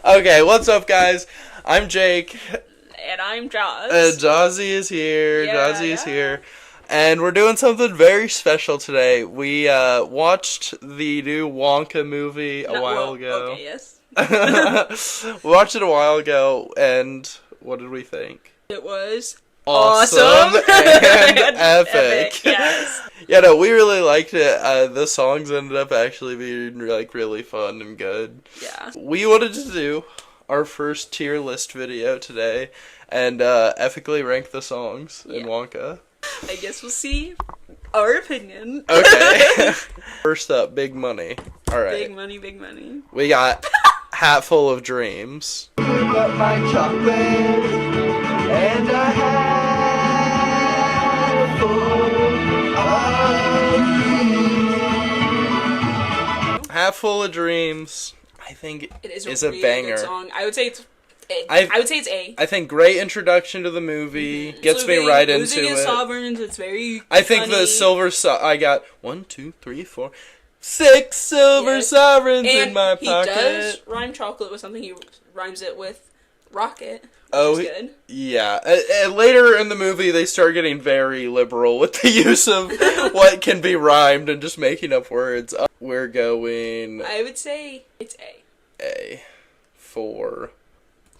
Okay, what's up, guys? I'm Jake. And I'm Joz. And Jozzy is here. Jozzy is here. And we're doing something very special today. We watched the new Wonka movie a while ago. Okay, yes. We watched it a while ago, and what did we think? It was awesome and epic. Yes. Yeah, no, we really liked it. The songs ended up actually being like really fun and good. Yeah. We wanted to do our first tier list video today and epically rank the songs in Wonka. I guess we'll see our opinion. Okay. First up, Big Money. All right. Big money, big money. We got Hatful of Dreams. Got my chocolate and a hatful of dreams. Hatful of Dreams, I think, it is a really banger. Good song. I would say it's I would say it's A. I think great introduction to the movie. Gets me right into losing it. his sovereigns, it's very I think funny. the silver I got 1, 2, 3, 4, 6 silver sovereigns in my pocket. He does rhyme chocolate with something. He rhymes it with rocket. Which is good. Yeah. And later in the movie, they start getting very liberal with the use of what can be rhymed and just making up words. We're going I would say it's A. A for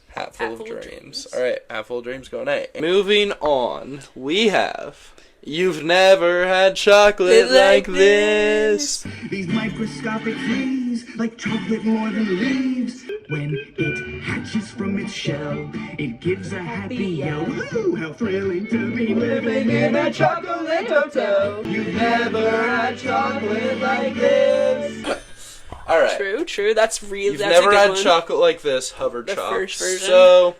Hatful of Dreams. Alright, Hatful of Dreams going A. Moving on, we have You've Never Had Chocolate Like This. These microscopic fleas like chocolate more than leaves. When it hatches from its shell, it gives a happy yell. Woo! How thrilling to be living in a chocolate hotel. You've never had chocolate like this. Alright. True. That's really. You've never had chocolate like this, Hover The Chocs. first version. So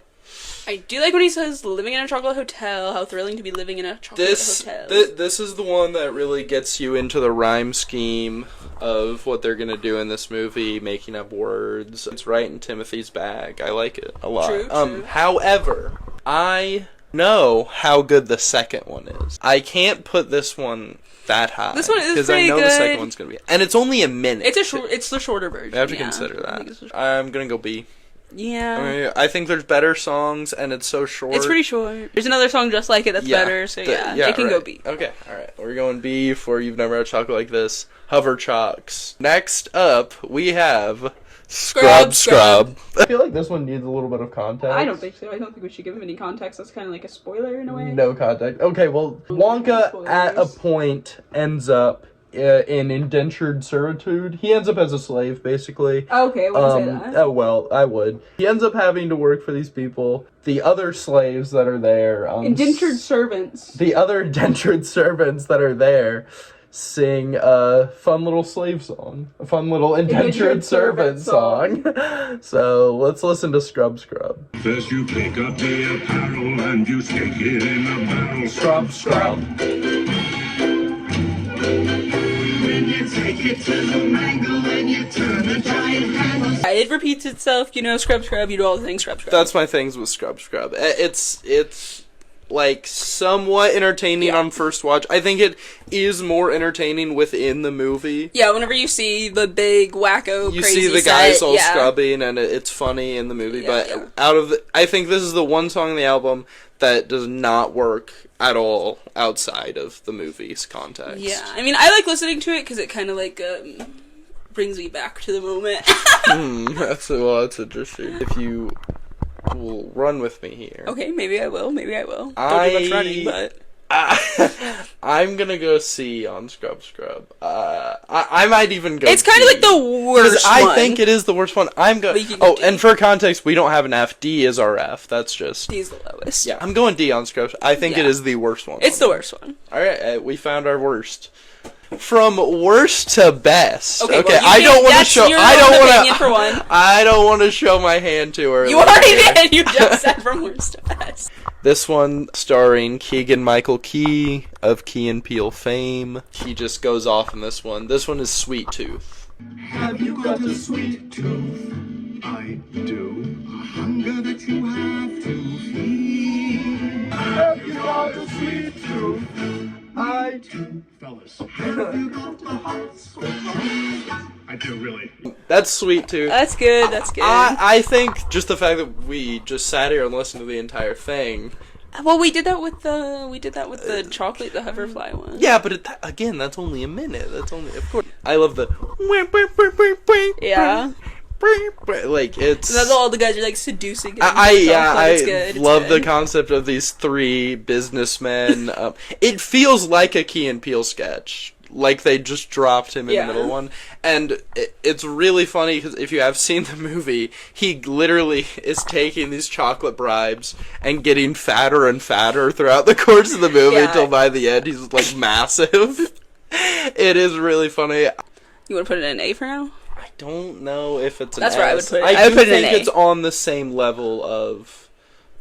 I do like when he says, living in a chocolate hotel, how thrilling to be living in a chocolate hotel. This is the one that really gets you into the rhyme scheme of what they're going to do in this movie, making up words. It's right in Timothy's bag. I like it a lot. True. However, I know how good the second one is. I can't put this one that high. This one is because I know good. the second one's going to be. And it's only a minute. It's the shorter version. I have to consider that. I'm going to go B. Yeah. I think there's better songs, and it's so short. It's pretty short. There's another song just like it that's better, so it can go B. Okay, alright. We're going B for You've Never Had Chocolate Like This, Hover Chocs. Next up, we have Scrub. I feel like this one needs a little bit of context. I don't think so. I don't think we should give him any context. That's kind of like a spoiler in a way. No context. Okay, well, Wonka at a point ends up in indentured servitude. He ends up as a slave, basically. Okay, why say that? Oh, well, I would. He ends up having to work for these people. The other slaves that are there... indentured servants. The other indentured servants that are there sing a fun little slave song. A fun little indentured servant song. So, let's listen to Scrub. First you pick up the apparel and you stick it in a barrel. Scrub. Take it to the mango and you turn the giant handle. It repeats itself, Scrub, you do all the things, Scrub. That's my things with Scrub. It's like somewhat entertaining on first watch. I think it is more entertaining within the movie. Yeah, whenever you see the big wacko you crazy see the guys all set, scrubbing and it's funny in the movie, I think this is the one song on the album that does not work at all outside of the movie's context. Yeah, I mean, I like listening to it because it kind of like brings me back to the moment. That's interesting. If you will run with me here. Okay, maybe I will. Don't do much running, but... I'm gonna go C on Scrub. I might even go It's kind of like the worst one. I think it is the worst one. I'm going... Oh, and for context, we don't have an F. D is our F. That's just... D is the lowest. Yeah, I'm going D on Scrub. I think it is the worst one. It's the worst one. Alright, we found our worst. From worst to best. Okay, well, well, I don't want to show. I don't want to show my hand to her. You already did. You just said from worst to best. This one starring Keegan-Michael Key of Key and Peele fame. He just goes off in this one. This one is Sweet Tooth. Have you got a sweet tooth? I do. A hunger that you have to feed. sweet tooth. I do, fellas. Have you got the hots for chocolate? I do, really. That's sweet too. That's good. That's good. I think just the fact that we just sat here and listened to the entire thing. Well, we did that with the chocolate, the hoverfly one. Yeah, but again, that's only a minute. That's only, of course. I love the. Yeah. Like it's. And that's all the guys are like seducing. I love the concept of these three businessmen. It feels like a Key and Peele sketch. Like they just dropped him in the middle one. And it's really funny because if you have seen the movie, he literally is taking these chocolate bribes and getting fatter and fatter throughout the course of the movie until by the end he's like massive. It is really funny. You want to put it in an A for now? I don't know if it's an That's S. where I would put it. I would put it in think an A. it's on the same level of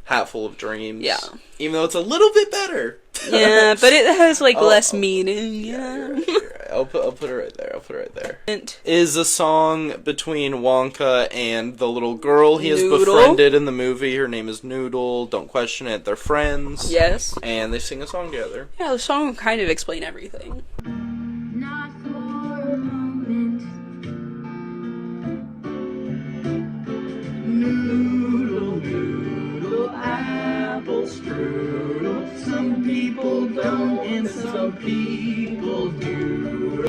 Hatful of Dreams. Yeah. Even though it's a little bit better. Yeah, but it has like less meaning. Yeah. You're right. I'll put it right there. I'll put it right there. Is a song between Wonka and the little girl he has befriended in the movie. Her name is Noodle. Don't question it. They're friends. Yes. And they sing a song together. Yeah, the song will kind of explain everything. Not for a moment. Noodle, noodle, apple strudel. Some people don't and some people do.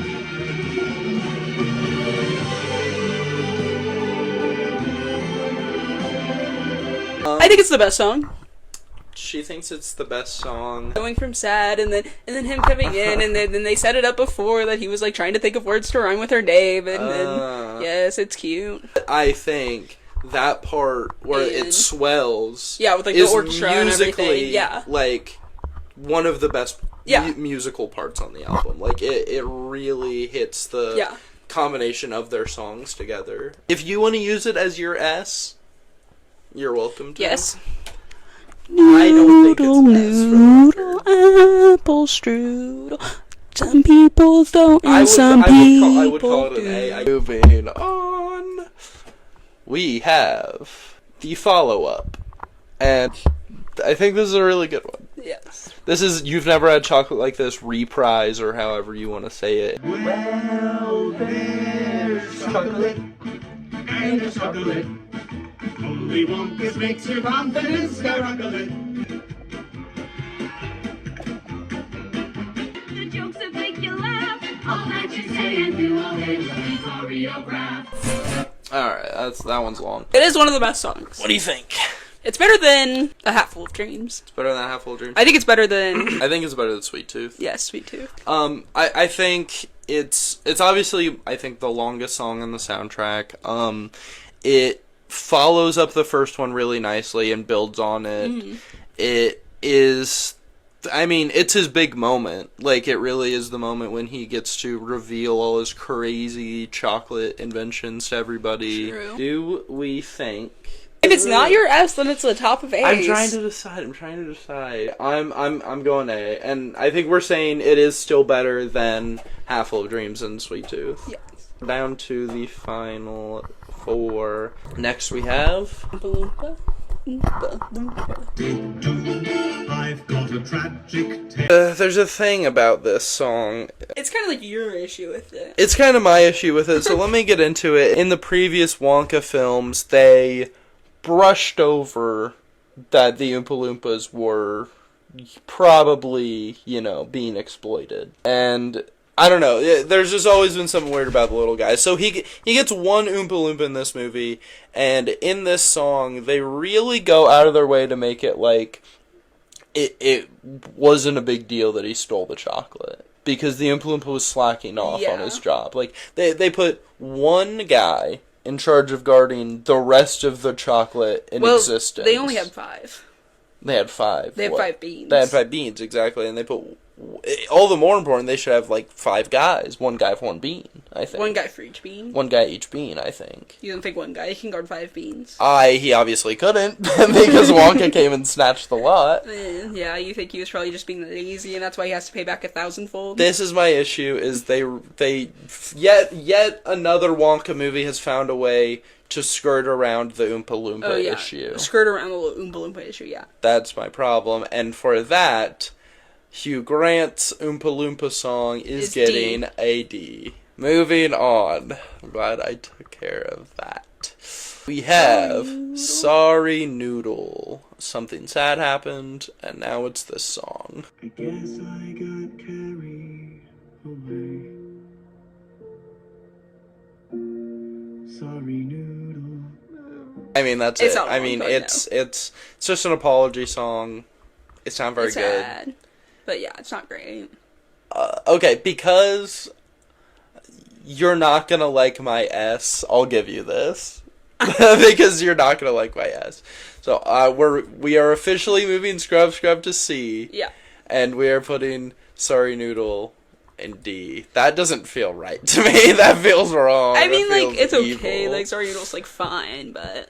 I think it's the best song. She thinks it's the best song. Going from sad and then him coming in and then they set it up before that he was like trying to think of words to rhyme with her name and then yes, it's cute. I think that part where it swells, with like is the orchestra and musically, everything. like one of the best musical parts on the album. Like it really hits the combination of their songs together. If you want to use it as your S, you're welcome to. Yes. I don't think it's an S for the apple strudel. Some people don't, and I would call it an A. Moving on, we have the follow-up, and I think this is a really good one. Yes. This is You've Never Had Chocolate Like This reprise, or however you want to say it. Well, there's chocolate and chocolate. Only Wonka's makes your confidence skyrocket. The jokes that make you laugh. All that you say and do all day looking choreograph. Alright, that one's long. It is one of the best songs. What do you think? It's better than A Hatful of Dreams. It's better than Hatful of Dreams? I think it's better than... I think it's better than Sweet Tooth. Yes, Sweet Tooth. I think it's obviously, I think, the longest song on the soundtrack. It follows up the first one really nicely and builds on it. Mm-hmm. It is... I mean, it's his big moment. Like, it really is the moment when he gets to reveal all his crazy chocolate inventions to everybody. True. Do we think... If it's not your S, then it's the top of A's. I'm trying to decide. I'm going A, and I think we're saying it is still better than Hatful of Dreams and Sweet Tooth. Yes. Down to the final four. Next we have... I've got a tragic tale. There's a thing about this song. It's kind of like your issue with it. It's kind of my issue with it, so let me get into it. In the previous Wonka films, they brushed over that the Oompa Loompas were probably, being exploited. And I don't know, there's just always been something weird about the little guy. So he gets one Oompa Loompa in this movie, and in this song, they really go out of their way to make it like it wasn't a big deal that he stole the chocolate. Because the Oompa Loompa was slacking off on his job. Like, they put one guy in charge of guarding the rest of the chocolate in existence. They only had 5. They had 5. They had 5 beans. They had 5 beans, exactly. And they put... All the more important, they should have, 5 guys. One guy for one bean, I think. One guy for each bean? One guy each bean, I think. You don't think one guy can guard 5 beans? He obviously couldn't, because Wonka came and snatched the lot. Yeah, you think he was probably just being lazy, and that's why he has to pay back 1,000-fold? This is my issue, is they yet another Wonka movie has found a way to skirt around the Oompa Loompa issue. Skirt around the Oompa Loompa issue, yeah. That's my problem, and for that... Hugh Grant's Oompa Loompa song is getting a D. Moving on. I'm glad I took care of that. We have Sorry Noodle. Something sad happened, and now it's this song. I guess I got carried away. Sorry, noodle. I mean, that's It's it. not I long, mean, but it's just an apology song. It's not very good. Sad. But yeah, it's not great. Okay, because you're not gonna like my S, I'll give you this. Because you're not gonna like my S. So we are officially moving Scrub to C. Yeah. And we are putting Sorry Noodle in D. That doesn't feel right to me. That feels wrong. I mean, That like, feels it's okay. evil. Like, Sorry Noodle's, like, fine, but...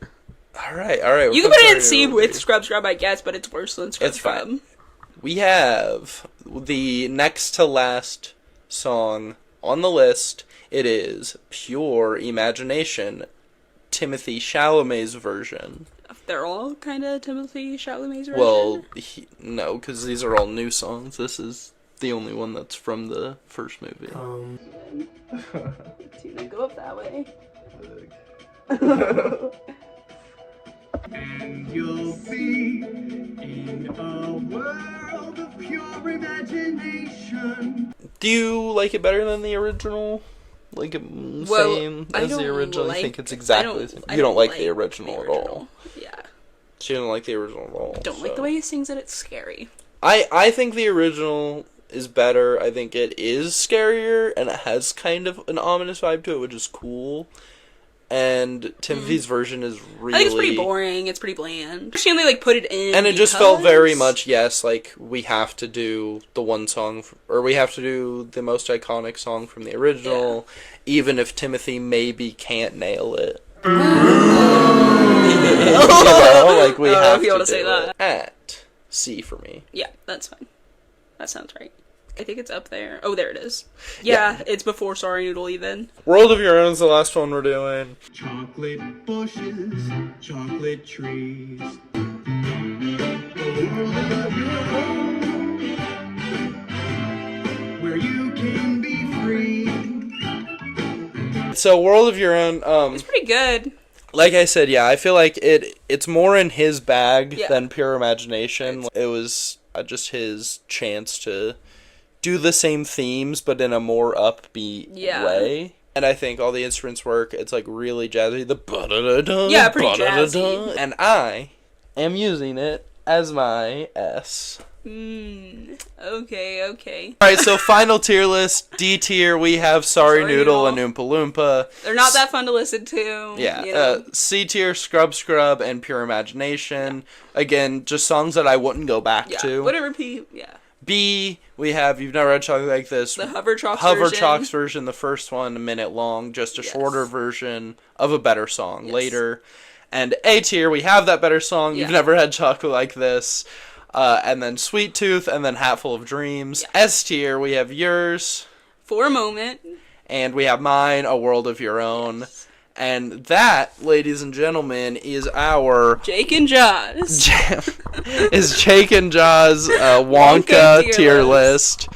Alright. You can put it in C with Scrub, I guess, but it's worse than Scrub. It's fine. We have the next to last song on the list. It is Pure Imagination, Timothy Chalamet's version. They're all kind of Timothy Chalamet's version? Well, no, because these are all new songs. This is the only one that's from the first movie. Do they go up that way? And you'll be in a world of pure imagination. Do you like it better than the original? Like it same I as the don't original? like- You think it's exactly the same? You don't like the original at all. Yeah. She didn't like the original at all. Don't like the way he sings it, it's scary. I think the original is better. I think it is scarier, and it has kind of an ominous vibe to it, which is cool. And Timothy's version is really... I think it's pretty boring, it's pretty bland. She only, like, put it in And it just felt very much, yes, like, we have to do the one song, or we have to do the most iconic song from the original, even if Timothy maybe can't nail it. You know, like, we have if you to want to say do that. it. At C for me. Yeah, that's fine. That sounds right. I think it's up there. Oh, there it is. Yeah, it's before Sorry Noodle even. World of Your Own is the last one we're doing. Chocolate bushes, chocolate trees. A world of your own, where you can be free. So, World of Your Own, It's pretty good. like I said, yeah, I feel like it's more in his bag Yeah. than Pure Imagination. It was just his chance to do the same themes, but in a more upbeat way. And I think all the instruments work. It's like really jazzy. The ba-da-da-da, Yeah, pretty ba-da-da-da. jazzy. And I am using it as my S. Okay. Alright, so final tier list. D tier, we have Sorry Noodle and Oompa Loompa. They're not that fun to listen to. Yeah, you know? C tier, Scrub, and Pure Imagination. Again, just songs that I wouldn't go back to. Whatever, P. Yeah. B, we have You've Never Had Something Like This. The Hover Chalks version, the first one, a minute long, just a shorter version of a better song later. And A tier, we have that better song, You've Never Had Chocolate Like This. And then Sweet Tooth, and then Hatful of Dreams. Yeah. S tier, we have Yours. For a Moment. And we have mine, A World of Your Own. Yes. And that, ladies and gentlemen, is our... Jake and Jaws. is Jake and Jaws Wonka tier list.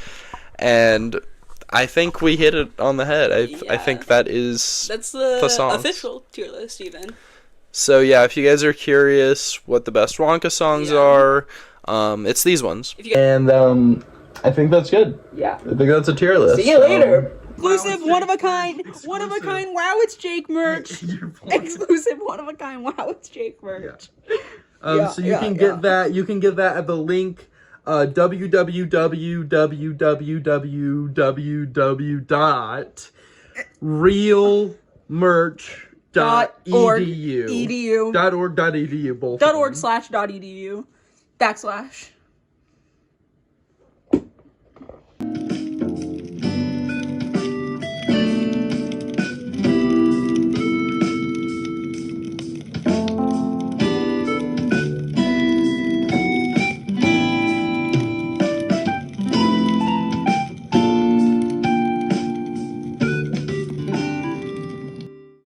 And I think we hit it on the head. I think that's the songs. Official tier list, even. So yeah, if you guys are curious what the best Wonka songs are, it's these ones. And I think that's good. Yeah. I think that's a tier list. See you later. Exclusive, one of a kind, wow, it's Jake merch. Exclusive, one of a kind, wow, it's Jake merch. So you can get that. You can get that at the link www.realmerch.edu. .org.edu. .org.edu. Both. .org/.edu. /.